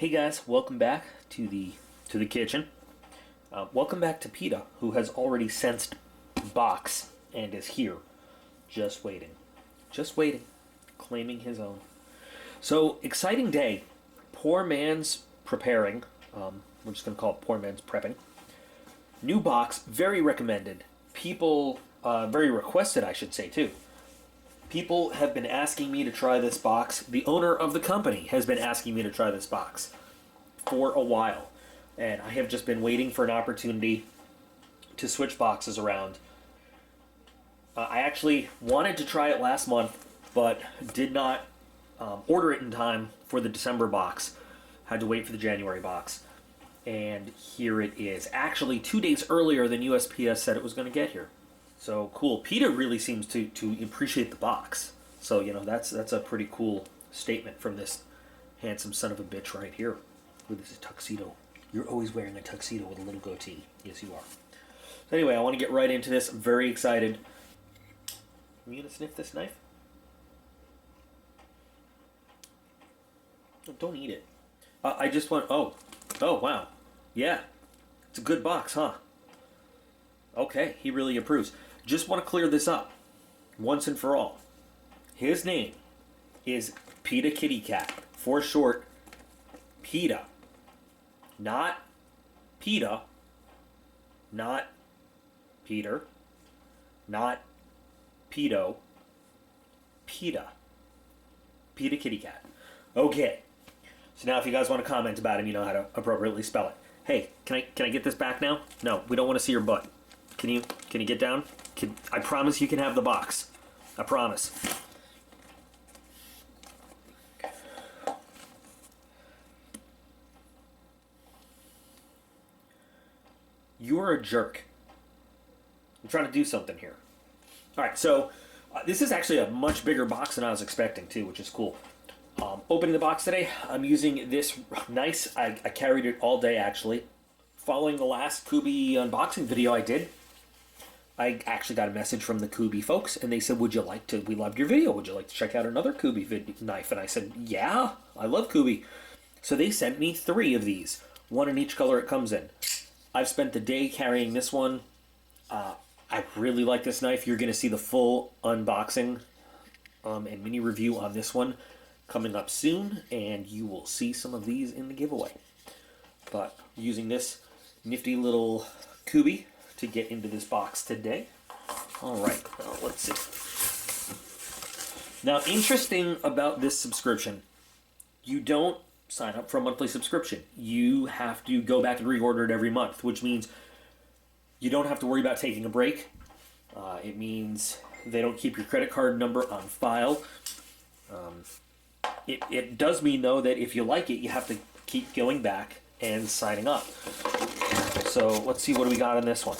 Hey guys, welcome back to the kitchen. Welcome back to PETA, who has already sensed box and is here, just waiting, claiming his own. So exciting day. Poor man's preparing. We're just gonna call it poor man's prepping. New box, very recommended. People, very requested, I should say too. People have been asking me to try this box. The owner of the company has been asking me to try this box for a while. And I have just been waiting for an opportunity to switch boxes around. I actually wanted to try it last month, but did not order it in time for the December box. Had to wait for the January box. And here it is. Actually, 2 days earlier than USPS said it was going to get here. So cool. PETA really seems to appreciate the box. So, you know, that's a pretty cool statement from this handsome son of a bitch right here. With his tuxedo. You're always wearing a tuxedo with a little goatee. Yes, you are. So anyway, I want to get right into this. I'm very excited. Are you going to sniff this knife? Oh, don't eat it. I just want... Oh, wow. Yeah. It's a good box, huh? Okay, he really approves. Just want to clear this up once and for all. His name is PETA Kitty Cat. For short, PETA. Not PETA. Not Peter. Not pedo. PETA. PETA Kitty Cat. Okay. So now if you guys want to comment about him, you know how to appropriately spell it. Hey, can I get this back now? No, we don't want to see your butt. Can you get down? I promise you can have the box. I promise. You're a jerk. I'm trying to do something here. All right, so this is actually a much bigger box than I was expecting too, which is cool. Opening the box today, I'm using this nice, I carried it all day actually. Following the last Kubi unboxing video I did, I actually got a message from the Kubi folks, and they said, we loved your video, would you like to check out another Kubi knife? And I said, yeah, I love Kubi. So they sent me 3 of these, one in each color it comes in. I've spent the day carrying this one. I really like this knife. You're going to see the full unboxing and mini review on this one coming up soon, and you will see some of these in the giveaway. But using this nifty little Kubi to get into this box today. All right, well, let's see. Now, interesting about this subscription, you don't sign up for a monthly subscription. You have to go back and reorder it every month, which means you don't have to worry about taking a break. It means they don't keep your credit card number on file. It does mean, though, that if you like it, you have to keep going back and signing up. So let's see, what do we got on this one?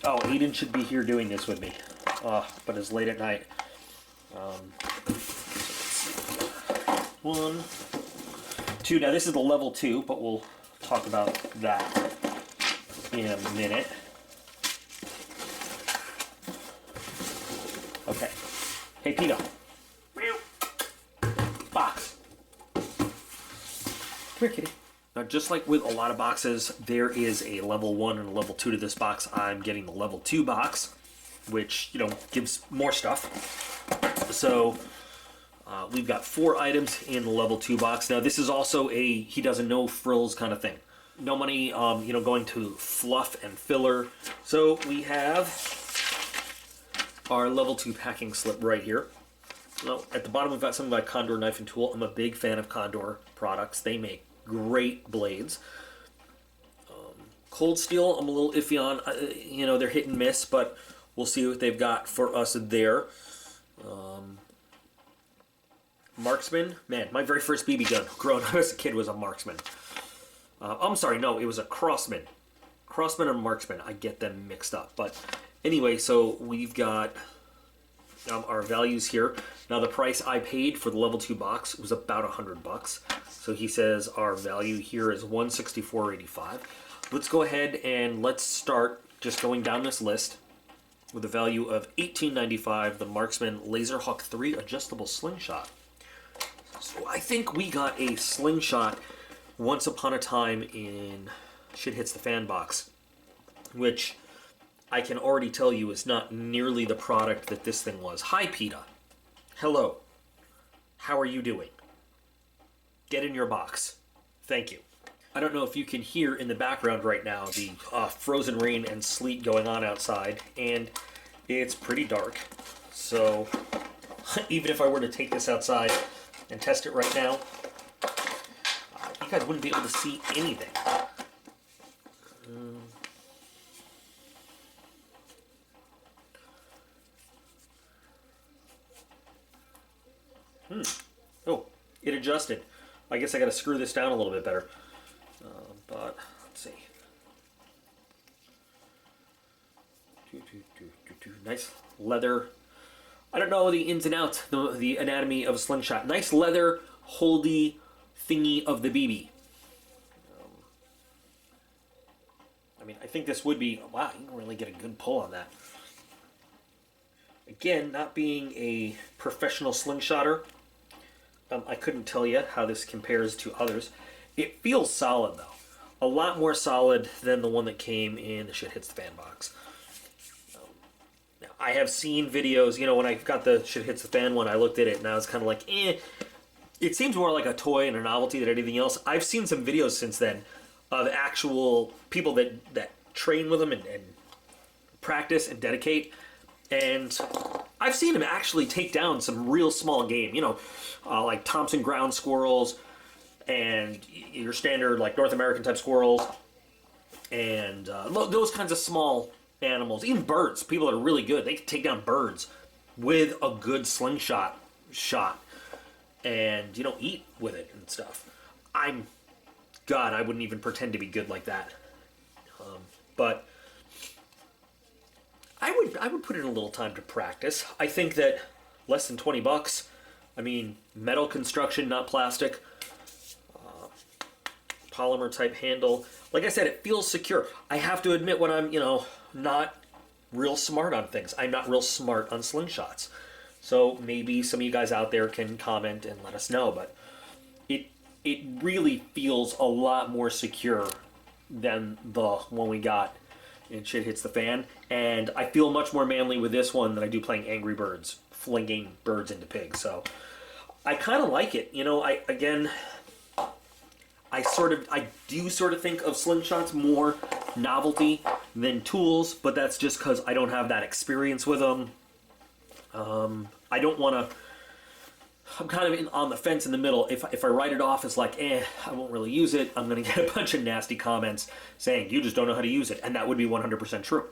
Oh, Aiden should be here doing this with me, but it's late at night. So 1, 2. Now this is the level 2, but we'll talk about that in a minute. Okay. Hey, PETA. Box. Come here, kitty. Now, just like with a lot of boxes, there is a level 1 and a level 2 to this box. I'm getting the level 2 box, which, you know, gives more stuff. So we've got 4 items in the level 2 box. Now, this is also a he doesn't know frills kind of thing. No money, you know, going to fluff and filler. So we have our level 2 packing slip right here. Now, at the bottom, we've got something like Condor knife and tool. I'm a big fan of Condor products. They make great blades. Cold Steel, I'm a little iffy on. You know, they're hit and miss, but we'll see what they've got for us there. Marksman, man, my very first BB gun growing up as a kid was a Marksman. I'm sorry, no, it was a Crossman. Crossman and Marksman, I get them mixed up. But anyway, so we've got our values here. Now the price I paid for the level 2 box was about $100. So he says our value here is $164.85. Let's go ahead and let's start just going down this list with a value of $18.95, the Marksman Laserhawk 3 adjustable slingshot. So I think we got a slingshot Once Upon a Time in Shit Hits the Fan box, which I can already tell you is not nearly the product that this thing was. Hi, PETA. Hello. How are you doing? Get in your box. Thank you. I don't know if you can hear in the background right now the frozen rain and sleet going on outside, and it's pretty dark. So even if I were to take this outside and test it right now, you guys wouldn't be able to see anything. Oh, it adjusted. I guess I got to screw this down a little bit better. But let's see. Nice leather. I don't know the ins and outs, the anatomy of a slingshot. Nice leather holdy thingy of the BB. I mean, I think this would be, wow, you can really get a good pull on that. Again, not being a professional slingshotter, I couldn't tell you how this compares to others. It feels solid, though. A lot more solid than the one that came in the Shit Hits the Fan box. Now, I have seen videos, you know, when I got the Shit Hits the Fan one, I looked at it and I was kind of like, eh. It seems more like a toy and a novelty than anything else. I've seen some videos since then of actual people that train with them and practice and dedicate. And I've seen them actually take down some real small game, you know, like Thompson ground squirrels and your standard like North American type squirrels and those kinds of small animals. Even birds, people that are really good, they can take down birds with a good slingshot shot and, you know, eat with it and stuff. God, I wouldn't even pretend to be good like that. But I would put in a little time to practice. I think that less than $20. I mean, metal construction, not plastic. Polymer type handle. Like I said, it feels secure. I have to admit when I'm, you know, not real smart on things. I'm not real smart on slingshots. So maybe some of you guys out there can comment and let us know. But it really feels a lot more secure than the one we got in Shit Hits the Fan. And I feel much more manly with this one than I do playing Angry Birds, flinging birds into pigs. So I kind of like it. You know, I do sort of think of slingshots more novelty than tools, but that's just because I don't have that experience with them. I don't want to. I'm kind of on the fence in the middle. If I write it off as like, I won't really use it, I'm going to get a bunch of nasty comments saying, you just don't know how to use it. And that would be 100% true.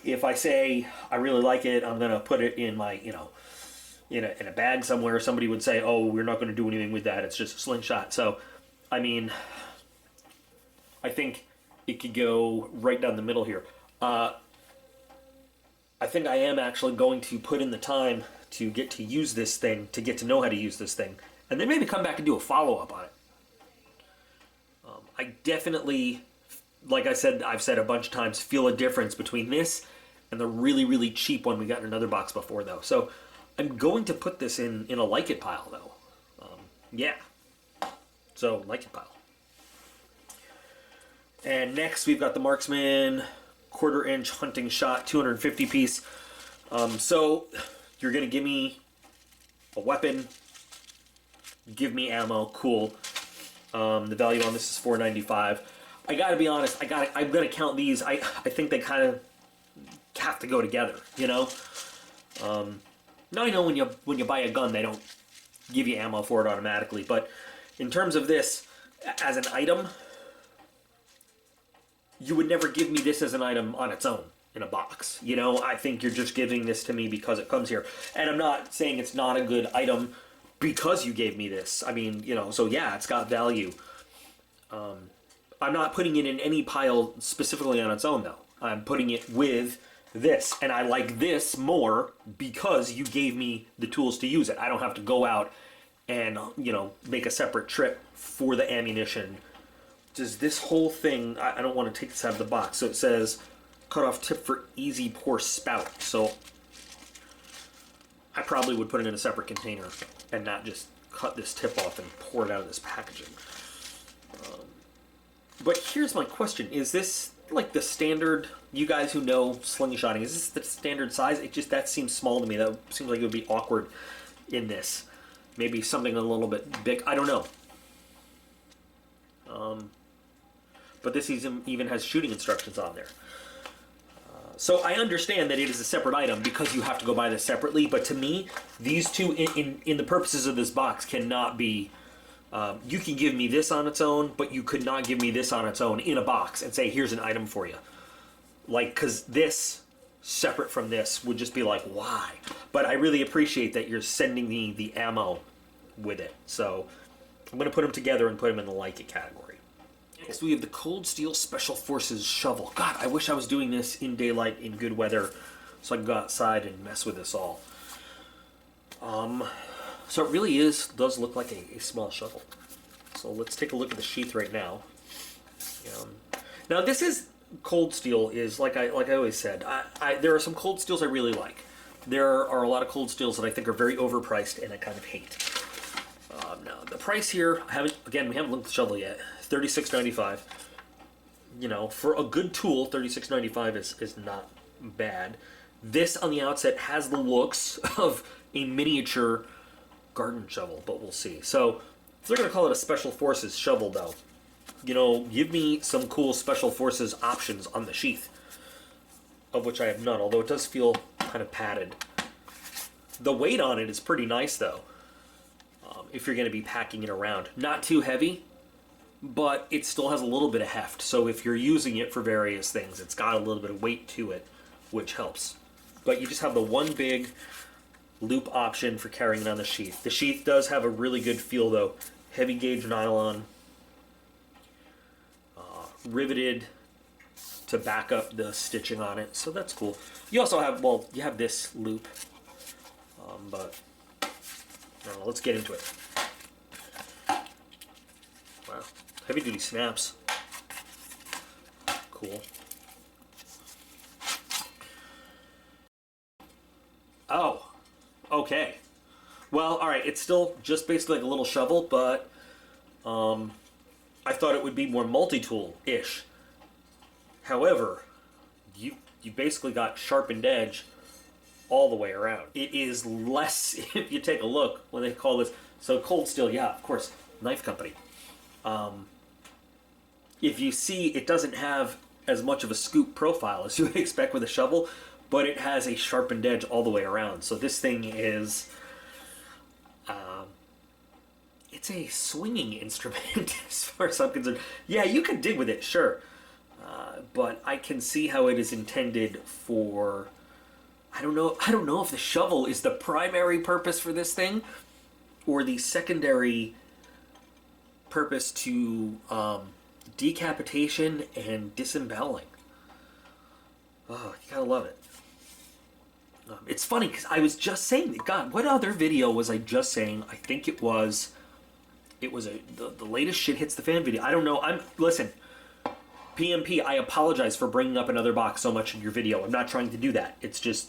If I say, I really like it, I'm going to put it in my, you know, in a bag somewhere, somebody would say, oh, we're not going to do anything with that. It's just a slingshot. So, I mean, I think it could go right down the middle here. I think I am actually going to put in the time to get to use this thing, to get to know how to use this thing, and then maybe come back and do a follow-up on it. I definitely, like I've said a bunch of times, feel a difference between this and the really, really cheap one we got in another box before, though. So I'm going to put this in a like it pile, though. Yeah. So, like it pile. And next we've got the Marksman 1/4 inch hunting shot 250 piece. So you're going to give me a weapon, give me ammo, cool. The value on this is $4.95. I gotta be honest, I'm gonna count these. I think they kind of have to go together, you know? Now I know when you buy a gun, they don't give you ammo for it automatically, but in terms of this, as an item, you would never give me this as an item on its own in a box. You know, I think you're just giving this to me because it comes here. And I'm not saying it's not a good item because you gave me this. I mean, you know, so yeah, it's got value. I'm not putting it in any pile specifically on its own, though. I'm putting it with this. And I like this more because you gave me the tools to use it. I don't have to go out and, you know, make a separate trip for the ammunition. Does this whole thing, I don't want to take this out of the box. So it says, cut off tip for easy pour spout. So I probably would put it in a separate container and not just cut this tip off and pour it out of this packaging. But here's my question. Is this like the standard, you guys who know slingshotting, is this the standard size? It just, that seems small to me. That seems like it would be awkward in this. Maybe something a little bit big. I don't know. But this even has shooting instructions on there. So I understand that it is a separate item because you have to go buy this separately. But to me, these two, in the purposes of this box, cannot be... you can give me this on its own, but you could not give me this on its own in a box and say, here's an item for you. Like, because this, separate from this, would just be like, why? But I really appreciate that you're sending me the ammo with it. So I'm going to put them together and put them in the like it category. Next, we have the Cold Steel Special Forces Shovel. God, I wish I was doing this in daylight, in good weather, so I can go outside and mess with this all. So it really does look like a small shovel. So let's take a look at the sheath right now. Now this is, Cold Steel is, like I always said, there are some Cold Steels I really like. There are a lot of Cold Steels that I think are very overpriced and I kind of hate. Now the price here, we haven't looked at the shovel yet. $36.95. You know, for a good tool, $36.95 is not bad. This on the outset has the looks of a miniature garden shovel, but we'll see. So if they're going to call it a Special Forces shovel, though, you know, give me some cool Special Forces options on the sheath, of which I have none, although it does feel kind of padded. The weight on it is pretty nice, though, if you're going to be packing it around. Not too heavy, but it still has a little bit of heft, so if you're using it for various things, it's got a little bit of weight to it, which helps. But you just have the one big loop option for carrying it on the sheath. The sheath does have a really good feel, though. Heavy gauge nylon, riveted to back up the stitching on it, so that's cool. You also have, well, you have this loop, but let's get into it. Wow, heavy duty snaps. Cool. Oh, okay. Well, all right, it's still just basically like a little shovel, but I thought it would be more multi-tool-ish. However, you basically got sharpened edge all the way around. It is less, if you take a look, when they call this, so Cold Steel, yeah, of course, knife company. If you see, it doesn't have as much of a scoop profile as you would expect with a shovel, but it has a sharpened edge all the way around. So this thing is, it's a swinging instrument as far as I'm concerned. Yeah, you can dig with it, sure. But I can see how it is intended for, I don't know if the shovel is the primary purpose for this thing, or the secondary purpose to decapitation and disemboweling. Oh, you gotta love it. It's funny because I was just saying that. God, what other video was I just saying? I think it was the latest shit hits the fan video. I don't know. Listen, PMP. I apologize for bringing up another box so much in your video. I'm not trying to do that. It's just,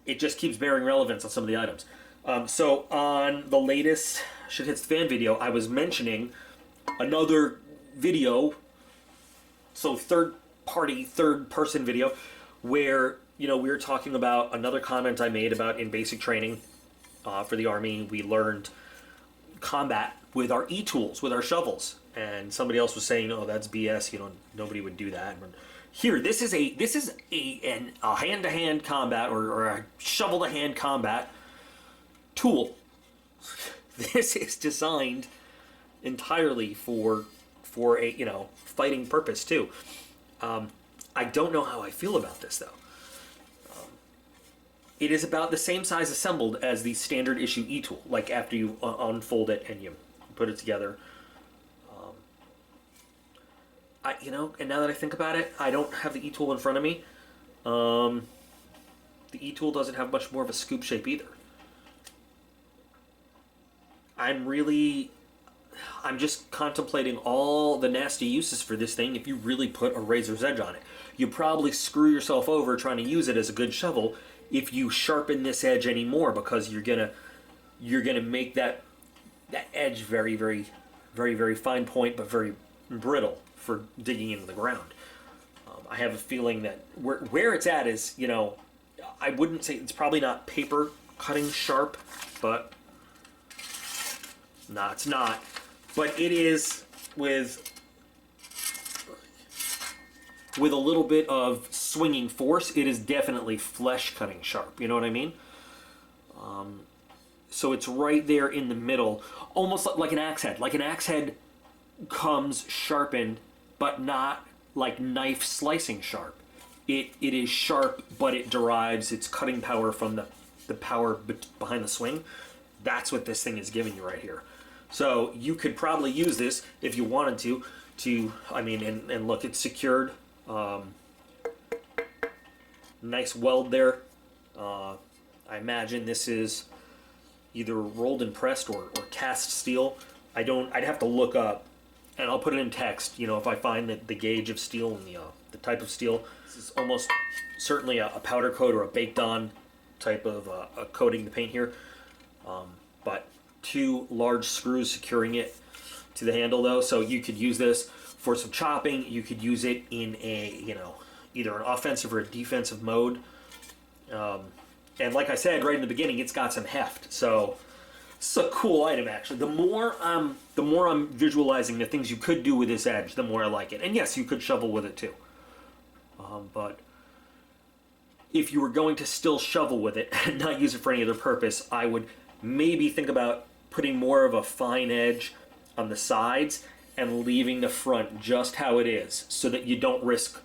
it just keeps bearing relevance on some of the items. So on the latest shit hits the fan video, I was mentioning another video. So third person video, where, you know, we were talking about another comment I made about in basic training for the Army, we learned combat with our e-tools, with our shovels, and somebody else was saying, "Oh, that's BS. You know, nobody would do that." Here, this is a hand-to-hand combat or a shovel-to-hand combat tool. This is designed entirely for a, you know, fighting purpose too. I don't know how I feel about this, though. It is about the same size assembled as the standard issue e-tool, like after you unfold it and you put it together. You know, and now that I think about it, I don't have the e-tool in front of me. The e-tool doesn't have much more of a scoop shape either. I'm just contemplating all the nasty uses for this thing if you really put a razor's edge on it. You probably screw yourself over trying to use it as a good shovel if you sharpen this edge anymore, because you're gonna make that edge very, very very, very fine point, but very brittle for digging into the ground. I have a feeling that where it's at is, you know, I wouldn't say it's probably not paper cutting sharp, but no, it's not. But it is with a little bit of swinging force. It is definitely flesh cutting sharp. You know what I mean? So it's right there in the middle, almost like an axe head. Like an axe head comes sharpened, but not like knife slicing sharp. It is sharp, but it derives its cutting power from the power behind the swing. That's what this thing is giving you right here. So you could probably use this if you wanted to I mean, and look, it's secured. Nice weld there. I imagine this is either rolled and pressed or cast steel. I'd have to look up, and I'll put it in text, you know, if I find the gauge of steel and the type of steel. This is almost certainly a powder coat or a baked on type of a coating to paint here. But 2 large screws securing it to the handle though, so you could use this for some chopping. You could use it in a, you know, either an offensive or a defensive mode. And like I said right in the beginning, it's got some heft, so it's a cool item actually. The more I'm visualizing the things you could do with this edge, the more I like it. And yes, you could shovel with it too. But if you were going to still shovel with it and not use it for any other purpose, I would maybe think about putting more of a fine edge on the sides and leaving the front just how it is, so that you don't risk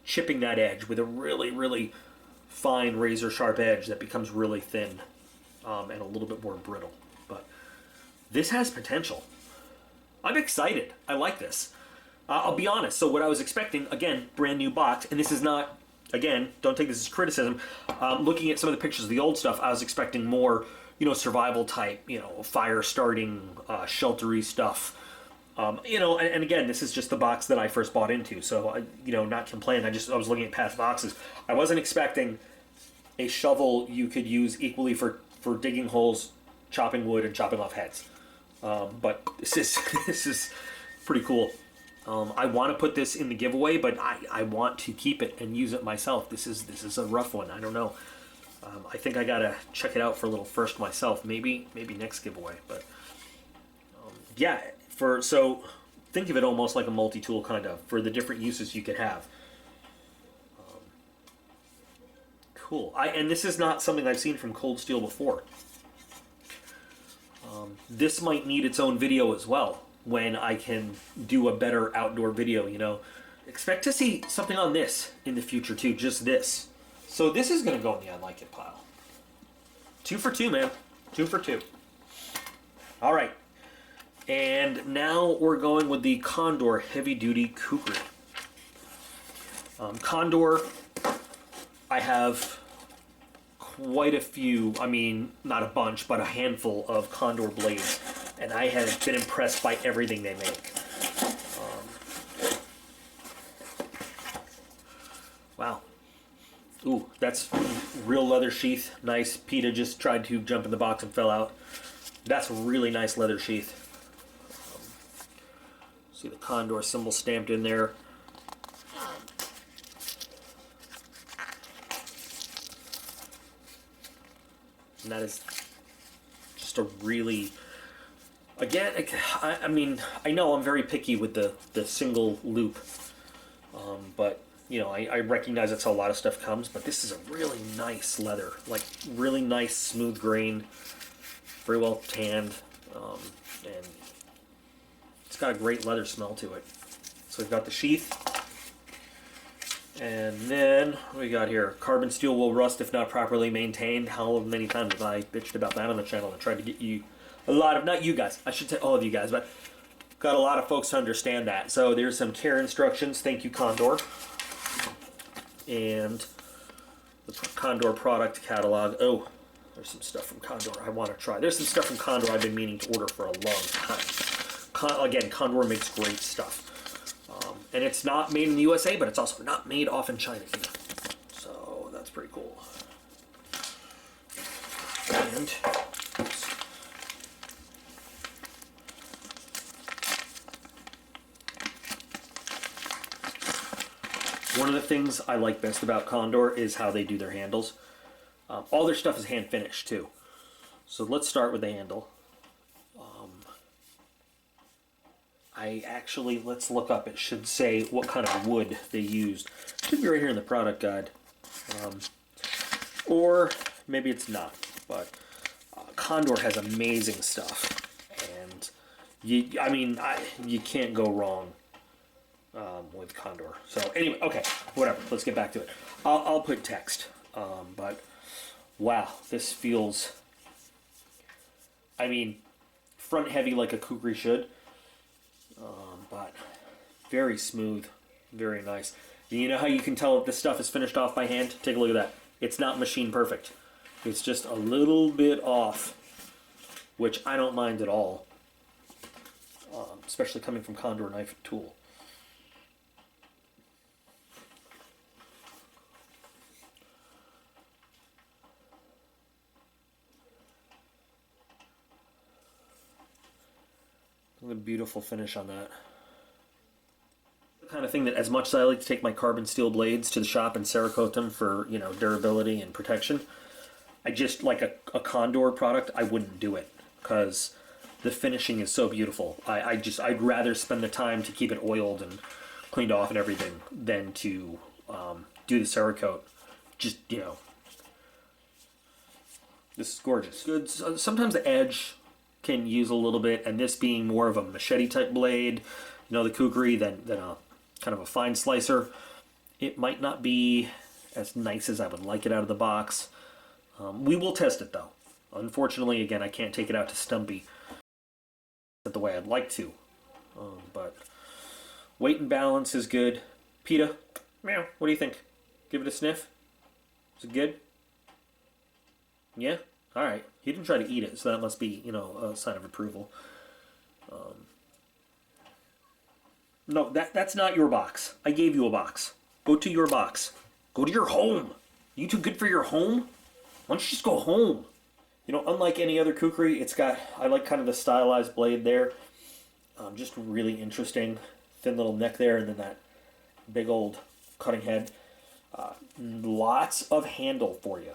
chipping that edge with a really, really fine razor sharp edge that becomes really thin and a little bit more brittle. But this has potential. I'm excited. I like this. I'll be honest. So what I was expecting, again, brand new box, and this is not, again, don't take this as criticism. Looking at some of the pictures of the old stuff, I was expecting more, you know, survival type, you know, fire starting, sheltery stuff. You know, and again, this is just the box that I first bought into, so you know, not complaining. I was looking at past boxes. I wasn't expecting a shovel you could use equally for digging holes, chopping wood, and chopping off heads. But this is pretty cool. I want to put this in the giveaway, but I want to keep it and use it myself. This is a rough one. I don't know. I think I gotta check it out for a little first myself. Maybe next giveaway. But yeah. So think of it almost like a multi-tool kind of, for the different uses you could have. Cool. And this is not something I've seen from Cold Steel before. This might need its own video as well when I can do a better outdoor video, you know. Expect to see something on this in the future too, just this. So this is going to go in the I like it pile. 2 for 2, man. 2 for 2. All right. And now we're going with the Condor Heavy Duty Kukri. Condor, I have quite a few, I mean, not a bunch, but a handful of Condor blades. And I have been impressed by everything they make. Wow. Ooh, that's real leather sheath. Nice. PETA just tried to jump in the box and fell out. That's a really nice leather sheath. See the Condor symbol stamped in there. And that is just a really, again, I mean, I know I'm very picky with the single loop, but you know, I recognize that's how a lot of stuff comes, but this is a really nice leather, like really nice smooth grain, very well tanned, and it's got a great leather smell to it. So we've got the sheath, and then what we got here? Carbon steel will rust if not properly maintained. How many times have I bitched about that on the channel and tried to get you a lot of, not you guys, I should say all of you guys, but got a lot of folks to understand that. So there's some care instructions. Thank you, Condor. And the Condor product catalog. Oh, there's some stuff from Condor I want to try. There's some stuff from Condor I've been meaning to order for a long time. Again, Condor makes great stuff. And it's not made in the USA, but it's also not made off in China either. So that's pretty cool. And oops. One of the things I like best about Condor is how they do their handles. All their stuff is hand finished too. So let's start with the handle. Let's look up. It should say what kind of wood they used. It should be right here in the product guide. Or maybe it's not, but Condor has amazing stuff. And you can't go wrong with Condor. So anyway, okay, whatever. Let's get back to it. I'll put text. But wow, this feels, front heavy like a kukri should. But very smooth, very nice. You know how you can tell if this stuff is finished off by hand? Take a look at that. It's not machine perfect. It's just a little bit off, which I don't mind at all, especially coming from Condor knife and tool. Look at the beautiful finish on that. The kind of thing that, as much as I like to take my carbon steel blades to the shop and Cerakote them for, durability and protection, I just, like a Condor product, I wouldn't do it because the finishing is so beautiful. I'd rather spend the time to keep it oiled and cleaned off and everything than to do the Cerakote. This is gorgeous. Good. Sometimes the edge can use a little bit, and this being more of a machete type blade, the kukri, than a kind of a fine slicer, it might not be as nice as I would like it out of the box. We will test it though. Unfortunately, again, I can't take it out to Stumpy the way I'd like to. But weight and balance is good. PETA, meow, what do you think? Give it a sniff? Is it good? Yeah? Alright. He didn't try to eat it, so that must be, a sign of approval. No, that's not your box. I gave you a box. Go to your box. Go to your home. You too good for your home? Why don't you just go home? Unlike any other kukri, I like kind of the stylized blade there. Just really interesting. Thin little neck there, and then that big old cutting head. Lots of handle for you.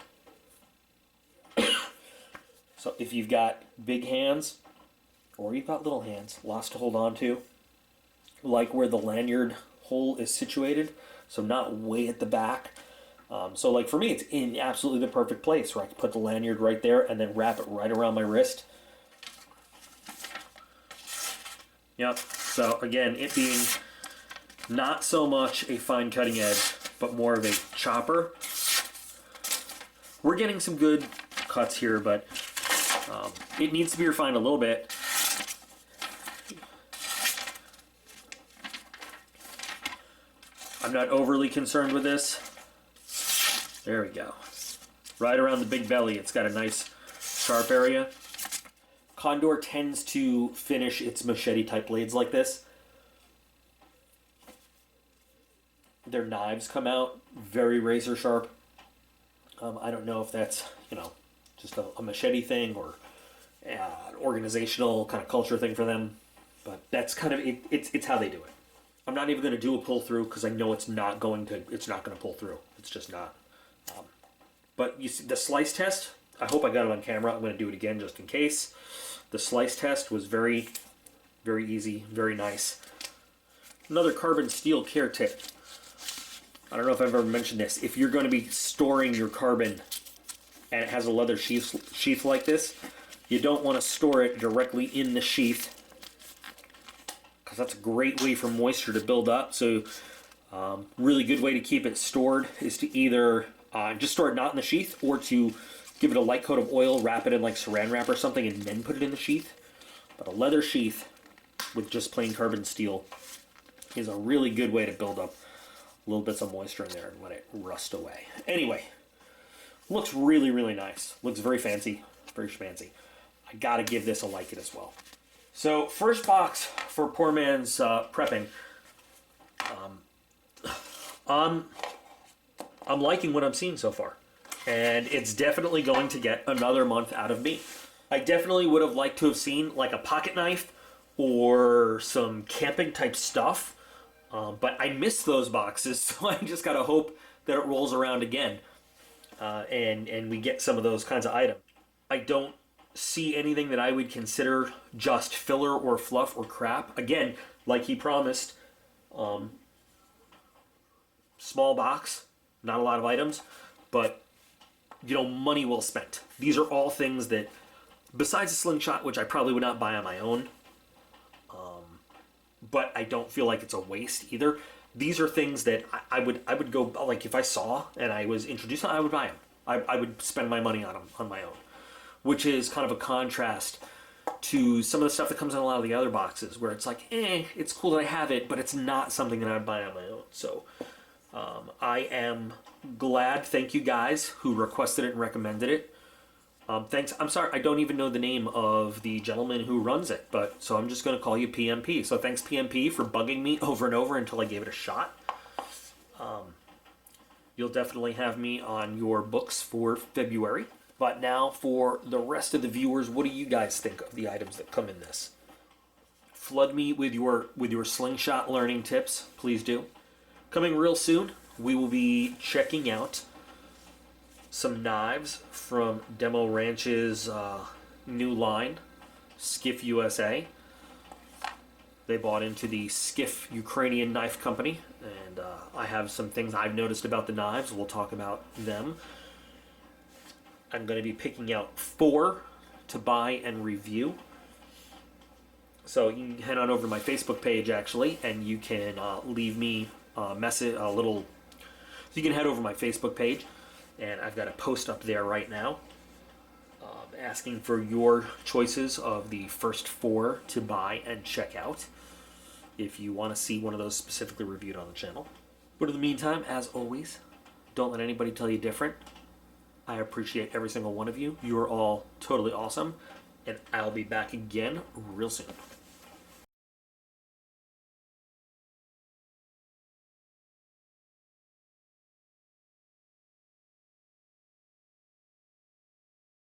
So if you've got big hands, or you've got little hands, lots to hold on to, like where the lanyard hole is situated, so not way at the back. So like for me, it's in absolutely the perfect place where I can put the lanyard right there and then wrap it right around my wrist. Yep, so again, it being not so much a fine cutting edge, but more of a chopper. We're getting some good cuts here, but it needs to be refined a little bit. I'm not overly concerned with this. There we go. Right around the big belly, it's got a nice sharp area. Condor tends to finish its machete type blades like this. Their knives come out very razor sharp. I don't know if that's, just a machete thing or an organizational kind of culture thing for them, but that's kind of it's how they do it. I'm not even going to do a pull through because I know it's not going to pull through. It's just not. But you see the slice test, I hope I got it on camera. I'm going to do it again just in case. The slice test was very, very easy, very nice. Another carbon steel care tip. I don't know if I've ever mentioned this. If you're going to be storing your carbon and it has a leather sheath like this, you don't want to store it directly in the sheath because that's a great way for moisture to build up. So really good way to keep it stored is to either just store it not in the sheath, or to give it a light coat of oil, wrap it in like saran wrap or something, and then put it in the sheath. But a leather sheath with just plain carbon steel is a really good way to build up little bits of moisture in there and let it rust away. Anyway, looks really, really nice. Looks very fancy, very schmancy. I gotta give this a like it as well. So first box for poor man's prepping. I'm liking what I'm seeing so far, and it's definitely going to get another month out of me. I definitely would have liked to have seen like a pocket knife or some camping type stuff But I missed those boxes, so I just gotta hope that it rolls around again, and we get some of those kinds of items. I don't see anything that I would consider just filler or fluff or crap. Again, like he promised, small box, not a lot of items, but money well spent. These are all things that, besides the Slingshot, which I probably would not buy on my own, but I don't feel like it's a waste either. These are things that I would go, like, if I saw and I was introduced, I would buy them. I would spend my money on them on my own, which is kind of a contrast to some of the stuff that comes in a lot of the other boxes, where it's like, it's cool that I have it, but it's not something that I'd buy on my own. So I am glad. Thank you guys who requested it and recommended it. Thanks. I'm sorry, I don't even know the name of the gentleman who runs it, but so I'm just going to call you PMP. So thanks, PMP, for bugging me over and over until I gave it a shot. You'll definitely have me on your books for February. But now for the rest of the viewers, what do you guys think of the items that come in this? Flood me with your Slingshot learning tips, please do. Coming real soon, we will be checking out some knives from Demo Ranch's new line, Skiff USA. They bought into the Skiff Ukrainian Knife Company, and I have some things I've noticed about the knives. We'll talk about them. I'm going to be picking out 4 to buy and review. So you can head on over to my Facebook page, actually, and you can leave me a message, a little. So you can head over to my Facebook page, and I've got a post up there right now asking for your choices of the first 4 to buy and check out if you want to see one of those specifically reviewed on the channel. But in the meantime, as always, don't let anybody tell you different. I appreciate every single one of you. You are all totally awesome, and I'll be back again real soon.